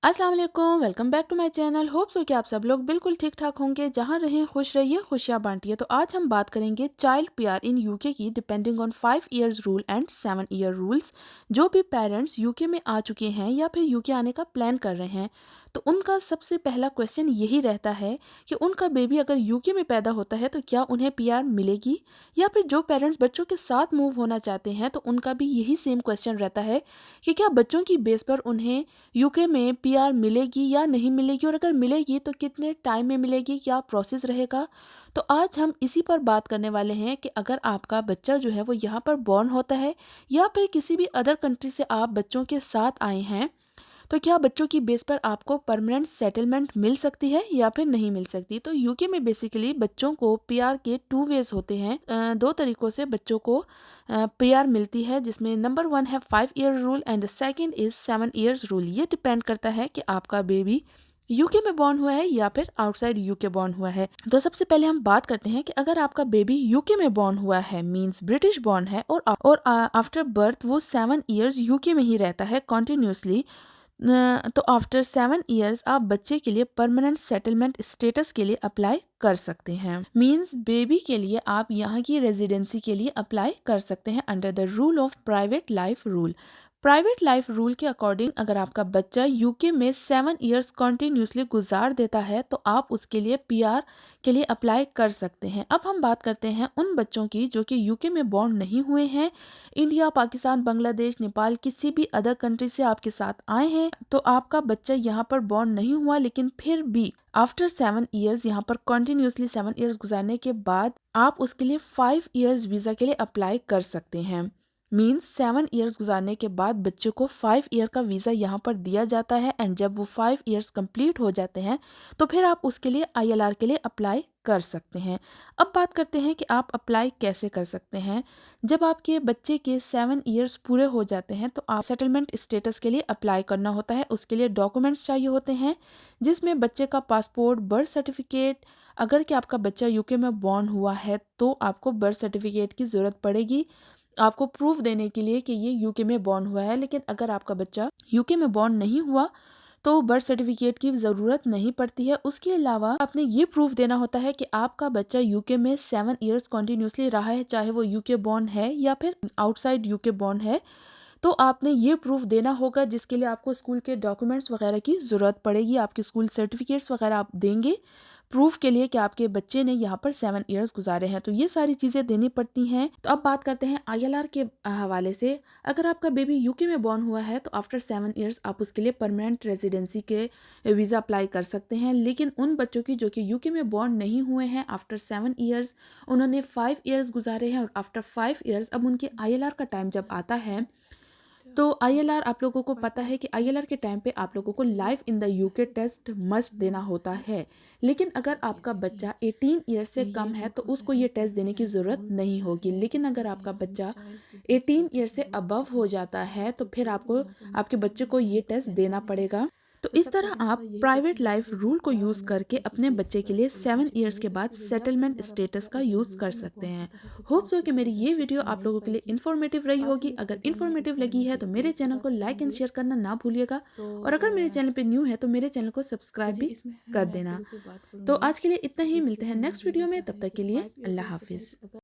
अस्सलाम वालेकुम, welcome back to my channel. Hope so कि आप सब लोग बिल्कुल ठीक ठाक होंगे। जहां रहें खुश रहिए, खुशियां बांटिए। तो आज हम बात करेंगे चाइल्ड पीआर इन यूके की, depending on 5 years rule and 7 year rules. जो भी पेरेंट्स यूके में आ चुके हैं या फिर यूके आने का प्लान कर रहे हैं, तो उनका सबसे पहला क्वेश्चन यही रहता है कि उनका बेबी अगर यूके में पैदा होता है तो क्या उन्हें पीआर मिलेगी। या फिर जो पेरेंट्स बच्चों के साथ मूव होना चाहते हैं तो उनका भी यही सेम क्वेश्चन रहता है कि क्या बच्चों की बेस पर उन्हें यूके में पीआर मिलेगी या नहीं मिलेगी, और अगर मिलेगी तो कितने टाइम में मिलेगी, क्या प्रोसेस रहेगा। तो आज हम इसी पर बात करने वाले हैं कि अगर आपका बच्चा जो है वो यहाँ पर बॉर्न होता है या फिर किसी भी अदर कंट्री से आप बच्चों के साथ आए हैं, तो क्या बच्चों की बेस पर आपको परमानेंट सेटलमेंट मिल सकती है या फिर नहीं मिल सकती। तो यूके में बेसिकली बच्चों को पीआर के 2 वेज होते हैं। दो तरीकों से बच्चों को पीआर मिलती है, जिसमें नंबर 1 है 5 year rule and the second is 7 years rule. ये डिपेंड करता है कि आपका बेबी यूके में बॉर्न हुआ है या फिर आउटसाइड यूके बॉर्न हुआ है। तो सबसे पहले हम बात करते हैं कि अगर आपका बेबी यूके में बॉर्न हुआ है, मींस ब्रिटिश बॉर्न है, और आफ्टर बर्थ वो 7 ईयर्स यूके में ही रहता है कंटिन्यूसली, तो आफ्टर 7 ईयर्स आप बच्चे के लिए परमानेंट सेटलमेंट स्टेटस के लिए अप्लाई कर सकते हैं। मींस बेबी के लिए आप यहाँ की रेजिडेंसी के लिए अप्लाई कर सकते हैं under the rule of private life rule. Private life rule के अकॉर्डिंग अगर आपका बच्चा यूके में 7 ईयर्स कंटिन्यूसली गुजार देता है तो आप उसके लिए पीआर के लिए अप्लाई कर सकते हैं। अब हम बात करते हैं उन बच्चों की जो कि यूके में बॉर्न नहीं हुए हैं, इंडिया, पाकिस्तान, बांग्लादेश, नेपाल, किसी भी अदर कंट्री से आपके साथ आए हैं। तो आपका बच्चा यहाँ पर बॉर्न नहीं हुआ, लेकिन फिर भी आफ्टर 7 ईयर्स यहाँ पर कंटिन्यूसली 7 ईयर्स गुजारने के बाद आप उसके लिए 5 ईयर्स वीज़ा के लिए अप्लाई कर सकते हैं। मीन्स 7 ईयर्स गुजारने के बाद बच्चे को 5 ईयर का वीज़ा यहाँ पर दिया जाता है, एंड जब वो 5 ईयर्स कंप्लीट हो जाते हैं तो फिर आप उसके लिए आईएलआर के लिए अप्लाई कर सकते हैं। अब बात करते हैं कि आप अप्लाई कैसे कर सकते हैं। जब आपके बच्चे के 7 ईयर्स पूरे हो जाते हैं तो आप सेटलमेंट स्टेटस के लिए अप्लाई करना होता है। उसके लिए डॉक्यूमेंट्स चाहिए होते हैं, जिसमें बच्चे का पासपोर्ट, बर्थ सर्टिफिकेट। अगर कि आपका बच्चा यूके में बॉर्न हुआ है तो आपको बर्थ सर्टिफिकेट की ज़रूरत पड़ेगी आपको प्रूफ देने के लिए कि ये यूके में बॉर्न हुआ है। लेकिन अगर आपका बच्चा यूके में बॉर्न नहीं हुआ तो बर्थ सर्टिफिकेट की ज़रूरत नहीं पड़ती है। उसके अलावा आपने ये प्रूफ देना होता है कि आपका बच्चा यूके में 7 ईयर्स कंटिन्यूसली रहा है, चाहे वो यूके बॉर्न है या फिर आउटसाइड यूके बॉर्न है। तो आपने ये प्रूफ देना होगा, जिसके लिए आपको स्कूल के डॉक्यूमेंट्स वगैरह की ज़रूरत पड़ेगी। आपके स्कूल सर्टिफिकेट्स वगैरह आप देंगे प्रूफ के लिए कि आपके बच्चे ने यहाँ पर 7 ईयर्स गुजारे हैं। तो ये सारी चीज़ें देनी पड़ती हैं। तो अब बात करते हैं आईएलआर के हवाले से। अगर आपका बेबी यूके में बॉर्न हुआ है तो आफ्टर 7 ईयर्स आप उसके लिए परमानेंट रेजिडेंसी के वीज़ा अप्लाई कर सकते हैं। लेकिन उन बच्चों की जो कि यूके में बॉर्न नहीं हुए हैं, आफ्टर 7 ईयर्स उन्होंने 5 ईयर्स गुजारे हैं, और आफ्टर 5 ईयर्स अब उनके आईएलआर का टाइम जब आता है, तो आईएलआर आप लोगों को पता है कि आईएलआर के टाइम पे आप लोगों को life in the UK test must देना होता है। लेकिन अगर आपका बच्चा 18 ईयर से कम है तो उसको ये टेस्ट देने की ज़रूरत नहीं होगी। लेकिन अगर आपका बच्चा 18 ईयर से अबव हो जाता है तो फिर आपको आपके बच्चे को ये टेस्ट देना पड़ेगा। तो इस तरह आप प्राइवेट लाइफ रूल को यूज़ करके अपने बच्चे के लिए 7 ईयर्स के बाद सेटलमेंट स्टेटस का यूज़ कर सकते हैं। होप सो कि मेरी ये वीडियो आप लोगों के लिए इन्फॉर्मेटिव रही होगी। अगर इन्फॉर्मेटिव लगी है तो मेरे चैनल को लाइक एंड शेयर करना ना भूलिएगा, और अगर मेरे चैनल पे न्यू है तो मेरे चैनल को सब्सक्राइब भी कर देना। तो आज के लिए इतना ही, मिलते हैं नेक्स्ट वीडियो में, तब तक के लिए अल्लाह हाफिज़।